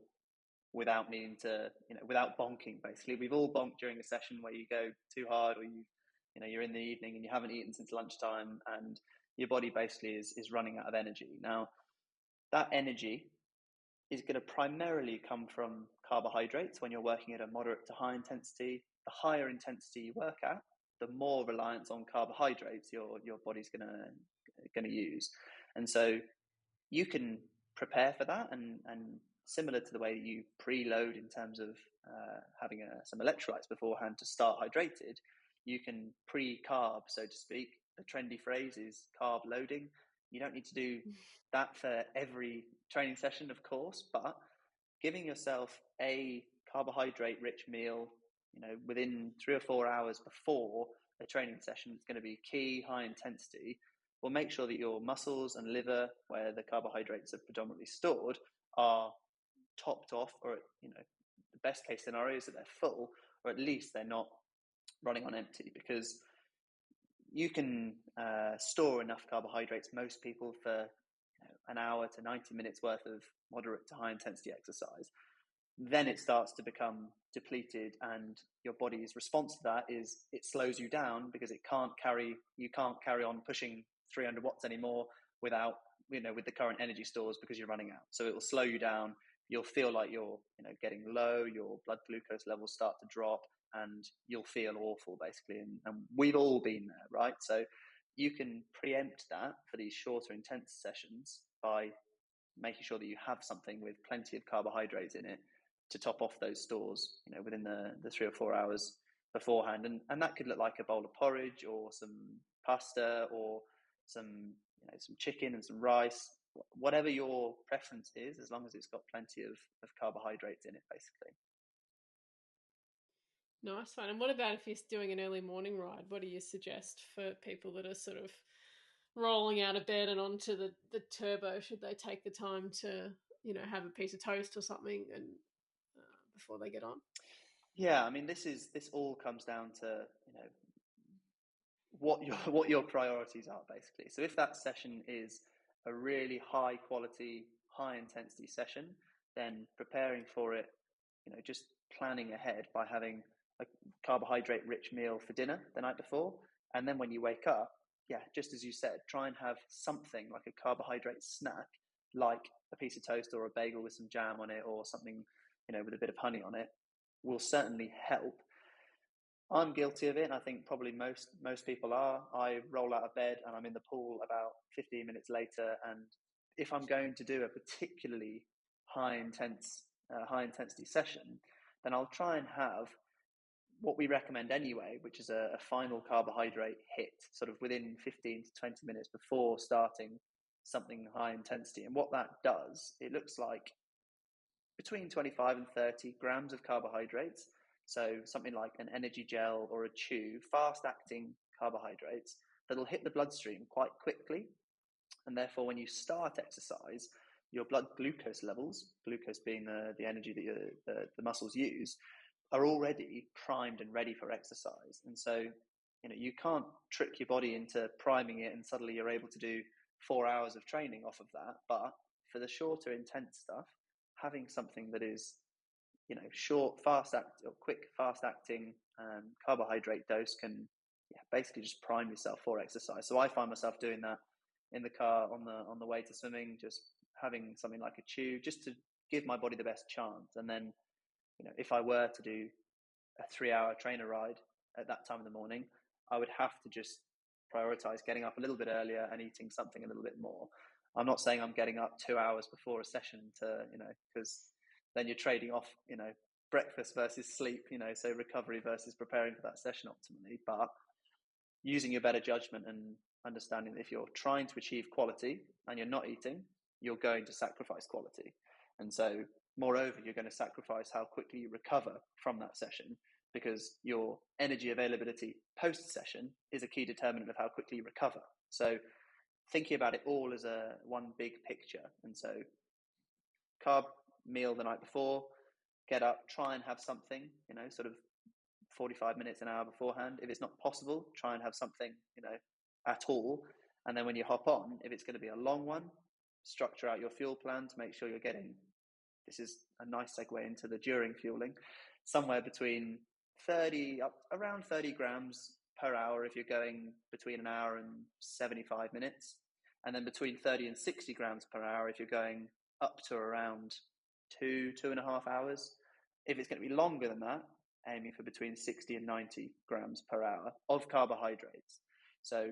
without needing to, without bonking. Basically, we've all bonked during a session where you go too hard, or you're in the evening and you haven't eaten since lunchtime, and your body basically is running out of energy. Now, that energy is going to primarily come from carbohydrates when you're working at a moderate to high intensity. The higher intensity you work at, the more reliance on carbohydrates your body's going to use. And so you can prepare for that, and similar to the way that you preload in terms of having some electrolytes beforehand to start hydrated, you can pre-carb, so to speak. The trendy phrase is carb loading. You don't need to do that for every training session, of course, but giving yourself a carbohydrate-rich meal, within 3 or 4 hours before a training session that's going to be key, high intensity, will make sure that your muscles and liver, where the carbohydrates are predominantly stored, are topped off, or the best case scenario is that they're full, or at least they're not running on empty, because you can store enough carbohydrates, most people, for an hour to 90 minutes worth of moderate to high intensity exercise. Then it starts to become depleted, and your body's response to that is it slows you down, because you can't carry on pushing 300 watts anymore with the current energy stores, because you're running out. So it will slow you down. You'll feel like you're getting low, your blood glucose levels start to drop, and you'll feel awful, basically. And we've all been there, right? So you can preempt that for these shorter, intense sessions by making sure that you have something with plenty of carbohydrates in it to top off those stores, within the 3 or 4 hours beforehand. And that could look like a bowl of porridge, or some pasta, or some chicken and some rice, whatever your preference is, as long as it's got plenty of carbohydrates in it, basically. Nice one. And what about if you're doing an early morning ride? What do you suggest for people that are sort of rolling out of bed and onto the turbo? Should they take the time to, have a piece of toast or something and before they get on? Yeah, I mean, this all comes down to what your priorities are, basically. So if that session is a really high quality, high intensity session, then preparing for it, just planning ahead by having a carbohydrate rich meal for dinner the night before. And then when you wake up, yeah, just as you said, try and have something like a carbohydrate snack, like a piece of toast or a bagel with some jam on it, or something, with a bit of honey on it, will certainly help. I'm guilty of it, and I think probably most people are. I roll out of bed and I'm in the pool about 15 minutes later, and if I'm going to do a particularly high intensity session, then I'll try and have what we recommend anyway, which is a final carbohydrate hit, sort of within 15 to 20 minutes before starting something high intensity. And what that does, it looks like between 25 and 30 grams of carbohydrates. So something like an energy gel or a chew, fast acting carbohydrates that'll hit the bloodstream quite quickly. And therefore, when you start exercise, your blood glucose levels, glucose being the energy that the muscles use, are already primed and ready for exercise. And so, you can't trick your body into priming it and suddenly you're able to do 4 hours of training off of that. But for the shorter, intense stuff, having something that is, short, quick, fast acting carbohydrate dose can basically just prime yourself for exercise. So I find myself doing that in the car on the way to swimming, just having something like a chew, just to give my body the best chance. And then, if I were to do a 3-hour trainer ride at that time of the morning, I would have to just prioritize getting up a little bit earlier and eating something a little bit more. I'm not saying I'm getting up 2 hours before a session to, because then you're trading off, breakfast versus sleep, so recovery versus preparing for that session optimally. But using your better judgment and understanding that if you're trying to achieve quality and you're not eating, you're going to sacrifice quality. And so, moreover, you're going to sacrifice how quickly you recover from that session, because your energy availability post-session is a key determinant of how quickly you recover. So thinking about it all as one big picture. And so carb meal the night before, get up, try and have something, sort of 45 minutes, an hour beforehand. If it's not possible, try and have something, at all. And then when you hop on, if it's going to be a long one, structure out your fuel plan to make sure you're getting, this is a nice segue into the during fueling, somewhere between around 30 grams per hour if you're going between an hour and 75 minutes, and then between 30 and 60 grams per hour if you're going up to around 2.5 hours. If it's going to be longer than that, aiming for between 60 and 90 grams per hour of carbohydrates. So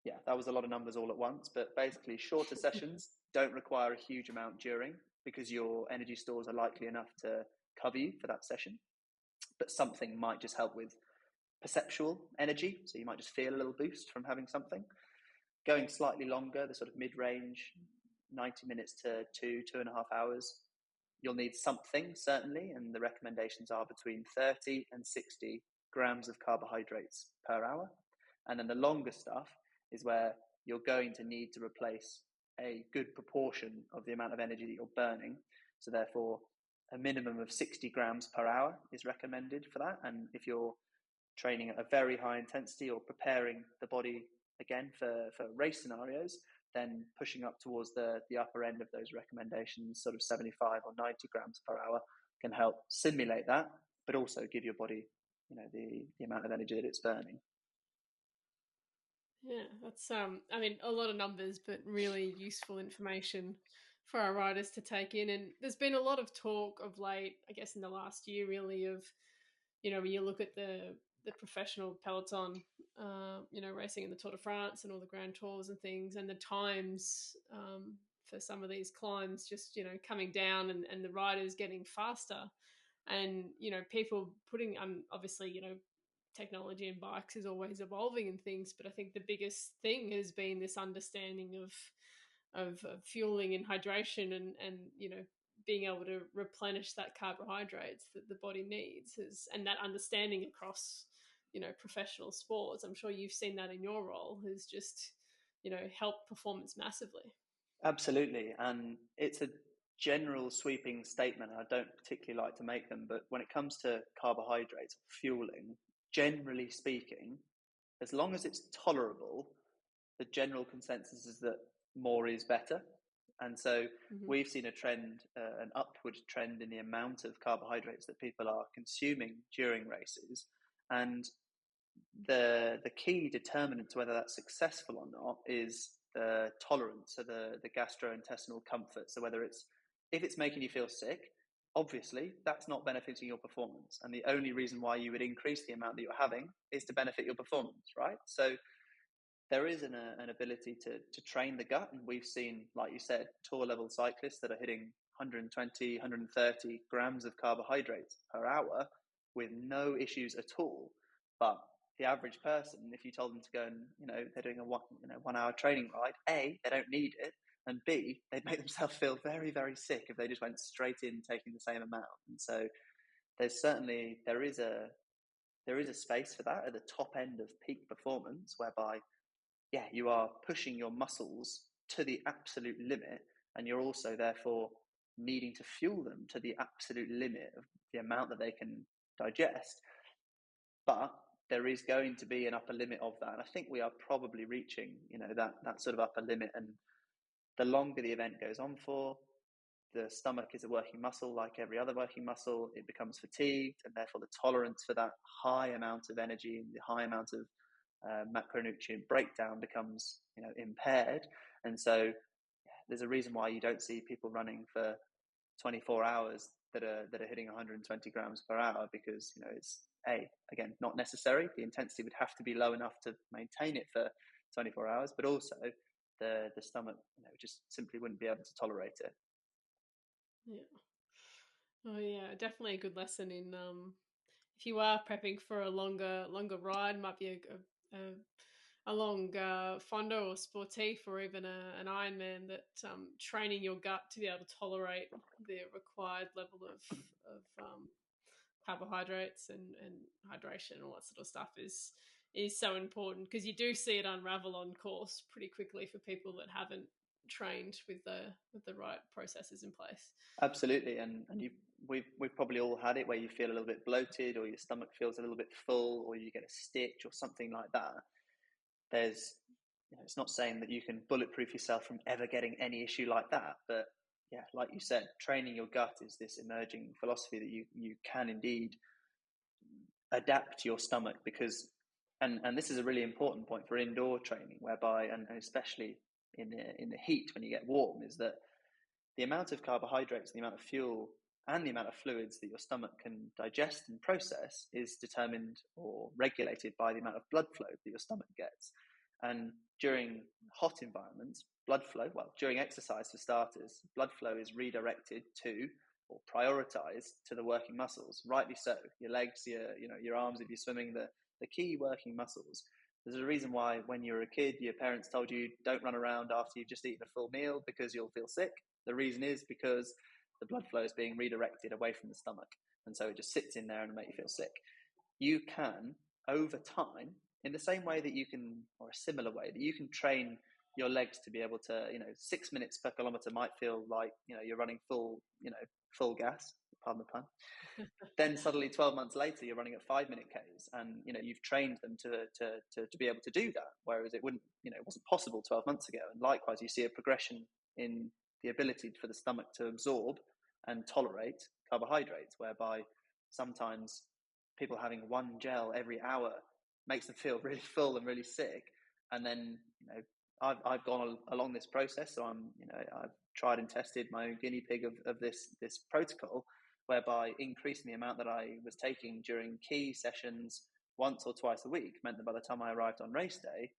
yeah, that was a lot of numbers all at once, but basically shorter sessions don't require a huge amount during, because your energy stores are likely enough to cover you for that session. But something might just help with perceptual energy. So you might just feel a little boost from having something. Going slightly longer, the sort of mid-range, 90 minutes to 2.5 hours, you'll need something, certainly. And the recommendations are between 30 and 60 grams of carbohydrates per hour. And then the longer stuff is where you're going to need to replace a good proportion of the amount of energy that you're burning. So therefore, a minimum of 60 grams per hour is recommended for that. And if you're training at a very high intensity or preparing the body again for race scenarios, then pushing up towards the upper end of those recommendations, sort of 75 or 90 grams per hour, can help simulate that, but also give your body, the amount of energy that it's burning. Yeah, that's I mean, a lot of numbers, but really useful information for our riders to take in. And there's been a lot of talk of late, I guess in the last year really, of, when you look at the professional peloton, racing in the Tour de France and all the Grand Tours and things, and the times for some of these climbs just, coming down, and the riders getting faster. And, people putting, obviously, technology and bikes is always evolving and things, but I think the biggest thing has been this understanding of fueling and hydration, and being able to replenish that carbohydrates that the body needs, and that understanding across professional sports. I'm sure you've seen that in your role, has just helped performance massively. Absolutely. And it's a general sweeping statement. I don't particularly like to make them, but when it comes to carbohydrates, fueling, generally speaking, as long as it's tolerable, the general consensus is that more is better. And so we've seen a trend, an upward trend in the amount of carbohydrates that people are consuming during races. And the key determinant to whether that's successful or not is the tolerance, so the gastrointestinal comfort. So if it's making you feel sick, obviously that's not benefiting your performance. And the only reason why you would increase the amount that you're having is to benefit your performance, right? So there is an ability to train the gut. And we've seen, like you said, tour level cyclists that are hitting 120, 130 grams of carbohydrates per hour with no issues at all. But the average person, if you told them to go and, they're doing a 1 hour training ride, A, they don't need it. And B, they'd make themselves feel very, very sick if they just went straight in taking the same amount. And so there is a space for that at the top end of peak performance, whereby you are pushing your muscles to the absolute limit, and you're also therefore needing to fuel them to the absolute limit of the amount that they can digest. But there is going to be an upper limit of that, and I think we are probably reaching, that sort of upper limit. And the longer the event goes on for, the stomach is a working muscle like every other working muscle. It becomes fatigued, and therefore the tolerance for that high amount of energy and the high amount of macronutrient breakdown becomes impaired. And so there's a reason why you don't see people running for 24 hours that are hitting 120 grams per hour, because it's again not necessary. The intensity would have to be low enough to maintain it for 24 hours, but also the stomach just simply wouldn't be able to tolerate it. Yeah. Oh yeah, definitely a good lesson in if you are prepping for a longer ride, might be a long fondo or sportif, or even an Ironman, that training your gut to be able to tolerate the required level of carbohydrates and hydration and all that sort of stuff is so important, because you do see it unravel on course pretty quickly for people that haven't trained with the right processes in place. Absolutely, and we've probably all had it where you feel a little bit bloated, or your stomach feels a little bit full, or you get a stitch or something like that. There's, it's not saying that you can bulletproof yourself from ever getting any issue like that, but yeah, like you said, training your gut is this emerging philosophy that you can indeed adapt to your stomach, because and this is a really important point for indoor training, whereby and especially in the heat when you get warm, is that the amount of carbohydrates, the amount of fuel, and the amount of fluids that your stomach can digest and process is determined or regulated by the amount of blood flow that your stomach gets. And during hot environments, during exercise for starters, blood flow is redirected to or prioritized to the working muscles, rightly so. Your legs, your arms, if you're swimming, the key working muscles. There's a reason why when you were a kid, your parents told you don't run around after you've just eaten a full meal because you'll feel sick. The reason is because the blood flow is being redirected away from the stomach. And so it just sits in there and makes you feel sick. You can, over time, in the same way that you can, or a similar way, that you can train your legs to be able to, 6 minutes per kilometer might feel like, you're running full gas, pardon the pun. Then suddenly 12 months later, you're running at 5-minute Ks, and you've trained them to be able to do that, whereas it wasn't possible 12 months ago. And likewise, you see a progression in the ability for the stomach to absorb and tolerate carbohydrates, whereby sometimes people having one gel every hour makes them feel really full and really sick. And then I've gone along this process, so I've tried and tested my own guinea pig of this protocol, whereby increasing the amount that I was taking during key sessions once or twice a week meant that by the time I arrived on race day,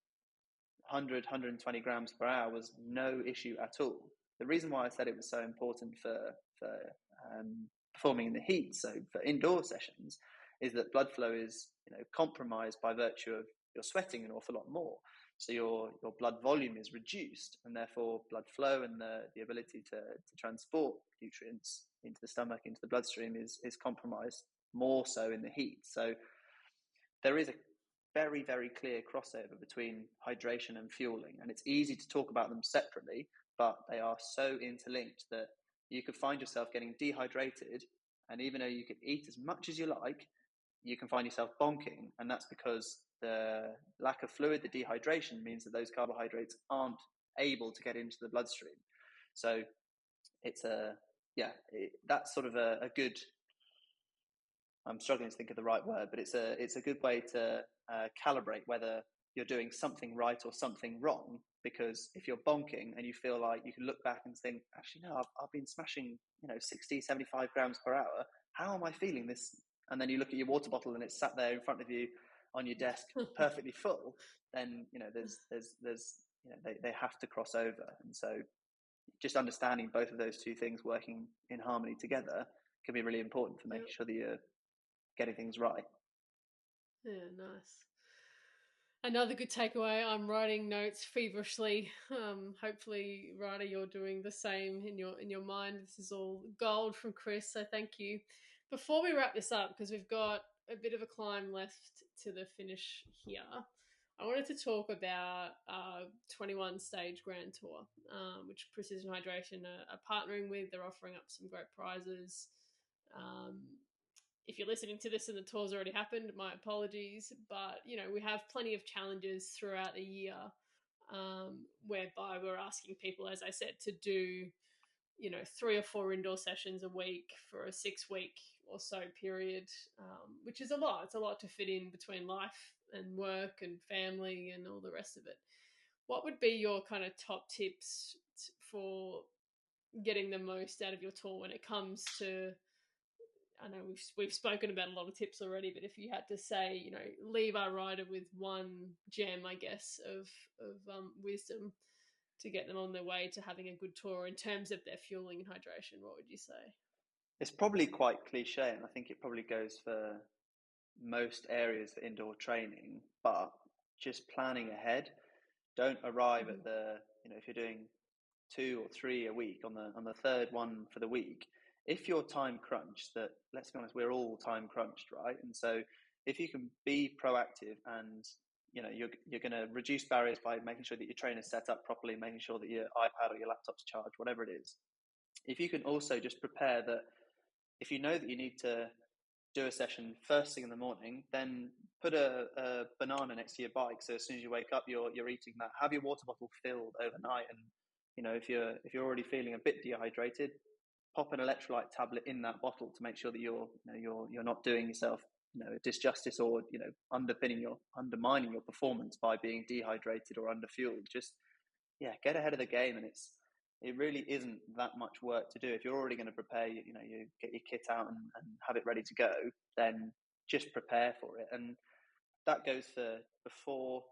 120 grams per hour was no issue at all. The reason why I said it was so important for performing in the heat, so for indoor sessions, is that blood flow is compromised by virtue of you're sweating an awful lot more. So your blood volume is reduced, and therefore blood flow and the ability to transport nutrients into the stomach, into the bloodstream is compromised more so in the heat. So there is a very, very clear crossover between hydration and fueling, and it's easy to talk about them separately, but they are so interlinked that you could find yourself getting dehydrated, and even though you could eat as much as you like, you can find yourself bonking, and that's because the lack of fluid, the dehydration, means that those carbohydrates aren't able to get into the bloodstream. So it's that's sort of a good, I'm struggling to think of the right word, but it's a good way to calibrate whether you're doing something right or something wrong. Because if you're bonking and you feel like you can look back and think, actually, no, I've been smashing 60, 75 grams per hour. How am I feeling this? And then you look at your water bottle and it's sat there in front of you on your desk perfectly full. Then they have to cross over. And so just understanding both of those two things working in harmony together can be really important for making sure that you're getting things right. Yeah, nice. Another good takeaway, I'm writing notes feverishly. Hopefully, Ryder, you're doing the same in your mind. This is all gold from Chris, so thank you. Before we wrap this up, because we've got a bit of a climb left to the finish here, I wanted to talk about 21 Stage Grand Tour, which Precision Hydration are partnering with. They're offering up some great prizes. If you're listening to this and the tour's already happened, my apologies. But, you know, we have plenty of challenges throughout the year whereby we're asking people, as I said, to do, you know, 3 or 4 indoor sessions a week for a 6-week or so period, which is a lot. It's a lot to fit in between life and work and family and all the rest of it. What would be your kind of top tips for getting the most out of your tour when it comes to, I know we've spoken about a lot of tips already, but if you had to say, you know, leave our rider with one gem, I guess, of wisdom to get them on their way to having a good tour in terms of their fueling and hydration, what would you say? It's probably quite cliche, and I think it probably goes for most areas for indoor training, but just planning ahead. Don't arrive at the, you know, if you're doing 2 or 3 a week, on the third one for the week, if you're time crunched, that, let's be honest, we're all time crunched, right? And so if you can be proactive and, you know, you're going to reduce barriers by making sure that your trainer's set up properly, making sure that your iPad or your laptop's charged, whatever it is. If you can also just prepare that, if you know that you need to do a session first thing in the morning, then put a banana next to your bike, so as soon as you wake up, you're eating that. Have your water bottle filled overnight, and, you know, if you're already feeling a bit dehydrated, pop an electrolyte tablet in that bottle to make sure that you're not doing yourself, you know, a disjustice, or, you know, undermining your performance by being dehydrated or underfueled. Just, yeah, get ahead of the game, and it really isn't that much work to do. If you're already going to prepare, you know, you get your kit out and have it ready to go, then just prepare for it. And that goes for before,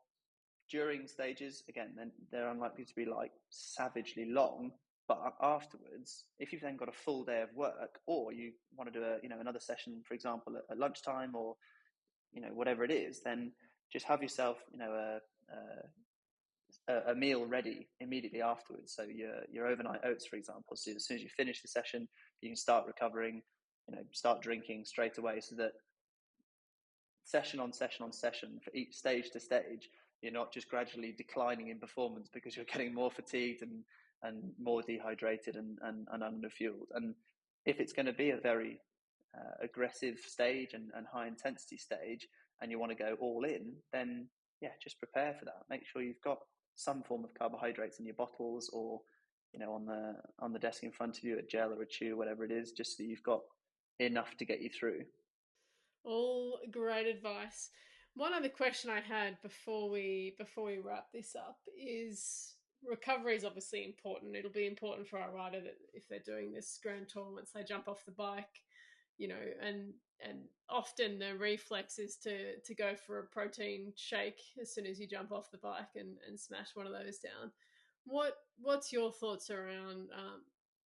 during stages. Again, then they're unlikely to be like savagely long, but afterwards, if you've then got a full day of work, or you want to do another session, for example, at lunchtime, or, you know, whatever it is, then just have yourself, you know, a meal ready immediately afterwards. So your overnight oats, for example. So as soon as you finish the session, you can start recovering, you know, start drinking straight away, so that session on session on session, for each stage to stage, you're not just gradually declining in performance because you're getting more fatigued and more dehydrated and underfueled. And if it's going to be a very aggressive stage and high intensity stage, and you want to go all in, then yeah, just prepare for that. Make sure you've got some form of carbohydrates in your bottles, or, you know, on the desk in front of you, a gel or a chew, whatever it is, just so you've got enough to get you through. All great advice. One other question I had before we wrap this up is, recovery is obviously important. It'll be important for our rider that if they're doing this grand tour, once they jump off the bike, you know, and often the reflex is to go for a protein shake as soon as you jump off the bike and smash one of those down. What's your thoughts around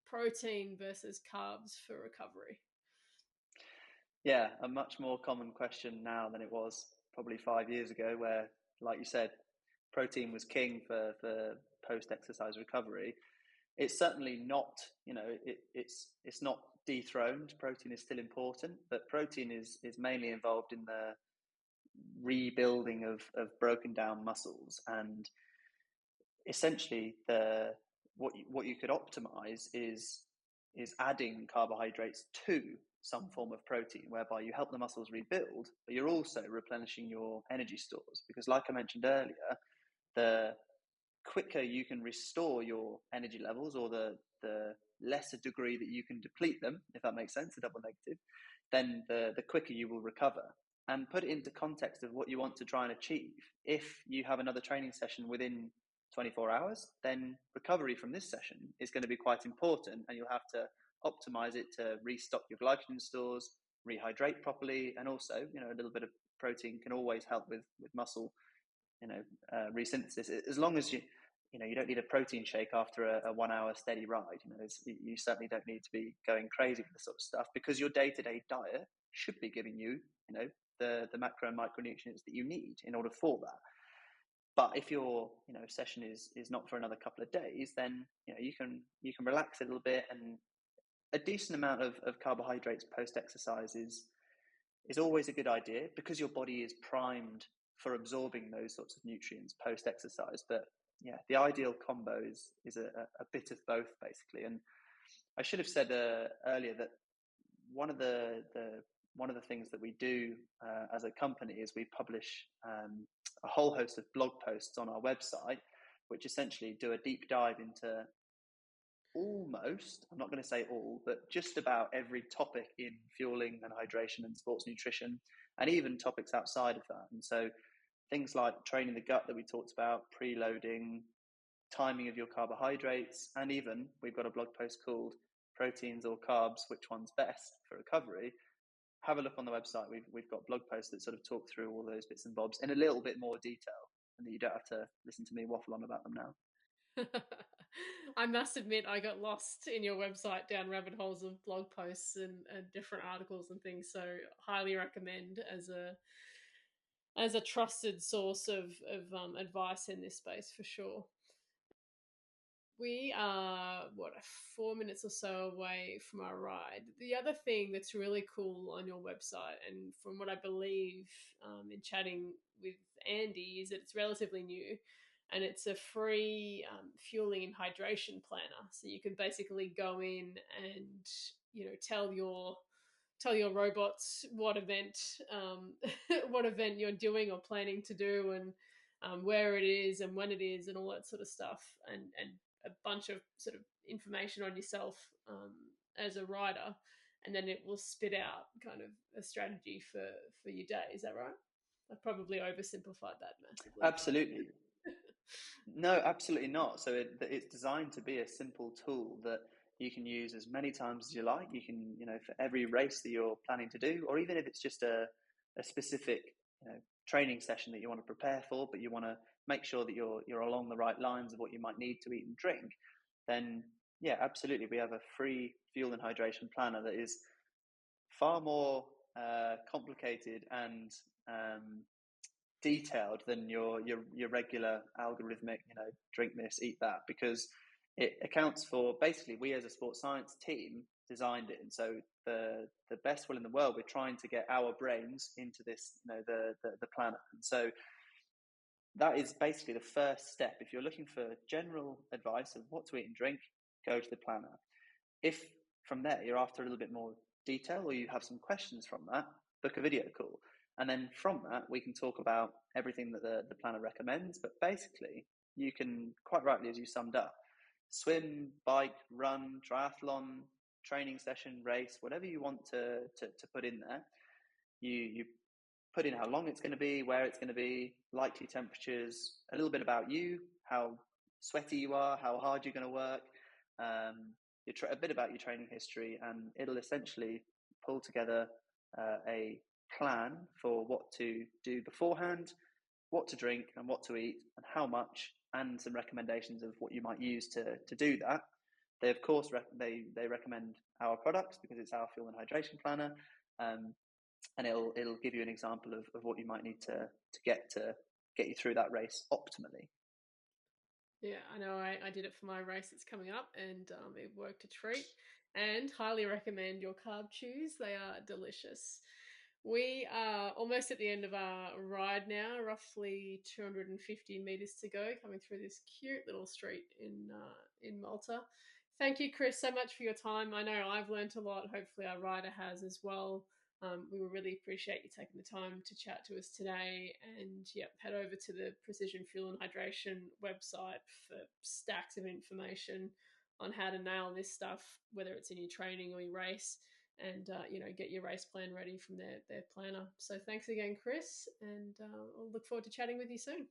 protein versus carbs for recovery? Yeah, a much more common question now than it was probably 5 years ago, where, like you said, protein was king for post-exercise recovery. It's certainly not, you know, it's not dethroned. Protein is still important, but protein is mainly involved in the rebuilding of broken down muscles. And essentially, what you could optimize is adding carbohydrates to some form of protein, whereby you help the muscles rebuild, but you're also replenishing your energy stores. Because, like I mentioned earlier, the quicker you can restore your energy levels, or the lesser degree that you can deplete them, if that makes sense, a double negative, then the quicker you will recover. And put it into context of what you want to try and achieve. If you have another training session within 24 hours, then recovery from this session is going to be quite important, and you'll have to optimize it to restock your glycogen stores, rehydrate properly, and also, you know, a little bit of protein can always help with muscle, you know, resynthesis. As long as you don't need a protein shake after a 1 hour steady ride. You know, you certainly don't need to be going crazy with this sort of stuff, because your day-to-day diet should be giving you, you know, the macro and micronutrients that you need in order for that. But if your, you know, session is not for another couple of days, then, you know, you can relax a little bit, and a decent amount of carbohydrates post exercise is always a good idea, because your body is primed for absorbing those sorts of nutrients post-exercise. But yeah, the ideal combo is a bit of both, basically. And I should have said earlier that one of the things that we do as a company is we publish a whole host of blog posts on our website, which essentially do a deep dive into almost, I'm not going to say all, but just about every topic in fueling and hydration and sports nutrition, and even topics outside of that. And so things like training the gut that we talked about, preloading, timing of your carbohydrates, and even we've got a blog post called Proteins or Carbs, which one's best for recovery. Have a look on the website. We've got blog posts that sort of talk through all those bits and bobs in a little bit more detail, and that you don't have to listen to me waffle on about them now. I must admit, I got lost in your website down rabbit holes of blog posts and different articles and things. So, highly recommend as a trusted source of advice in this space for sure. We are 4 minutes or so away from our ride. The other thing that's really cool on your website, and from what I believe in chatting with Andy, is that it's relatively new. And it's a free fueling and hydration planner. So you can basically go in and tell your robots what event you're doing or planning to do, and where it is and when it is and all that sort of stuff, and a bunch of sort of information on yourself as a rider, and then it will spit out kind of a strategy for your day. Is that right? I've probably oversimplified that massively. Absolutely. No, absolutely not. So it's designed to be a simple tool that you can use as many times as you like. You can, for every race that you're planning to do, or even if it's just a specific, training session that you want to prepare for, but you want to make sure that you're along the right lines of what you might need to eat and drink, then yeah, absolutely. We have a free fuel and hydration planner that is far more complicated and detailed than your regular algorithmic, drink this, eat that, because it accounts for, basically, we as a sports science team designed it. And so the best will in the world, we're trying to get our brains into this, the planner. And so that is basically the first step. If you're looking for general advice of what to eat and drink, go to the planner. If from there you're after a little bit more detail, or you have some questions from that, book a video call. And then from that, we can talk about everything that the planner recommends. But basically, you can, quite rightly, as you summed up, swim, bike, run, triathlon, training session, race, whatever you want to put in there. You put in how long it's going to be, where it's going to be, likely temperatures, a little bit about you, how sweaty you are, how hard you're going to work, a bit about your training history, and it'll essentially pull together a plan for what to do beforehand, what to drink and what to eat and how much, and some recommendations of what you might use to do that. They of course they recommend our products because it's our fuel and hydration planner, and it'll give you an example of what you might need to get you through that race optimally. Yeah, I know. I did it for my race that's coming up, and it worked a treat. And highly recommend your carb chews. They are delicious. We are almost at the end of our ride now, roughly 250 meters to go, coming through this cute little street in Malta. Thank you, Chris, so much for your time. I know I've learned a lot. Hopefully our rider has as well. We will really appreciate you taking the time to chat to us today. And head over to the Precision Fuel and Hydration website for stacks of information on how to nail this stuff, whether it's in your training or your race, and get your race plan ready from their planner. So thanks again, Chris, and I'll look forward to chatting with you soon.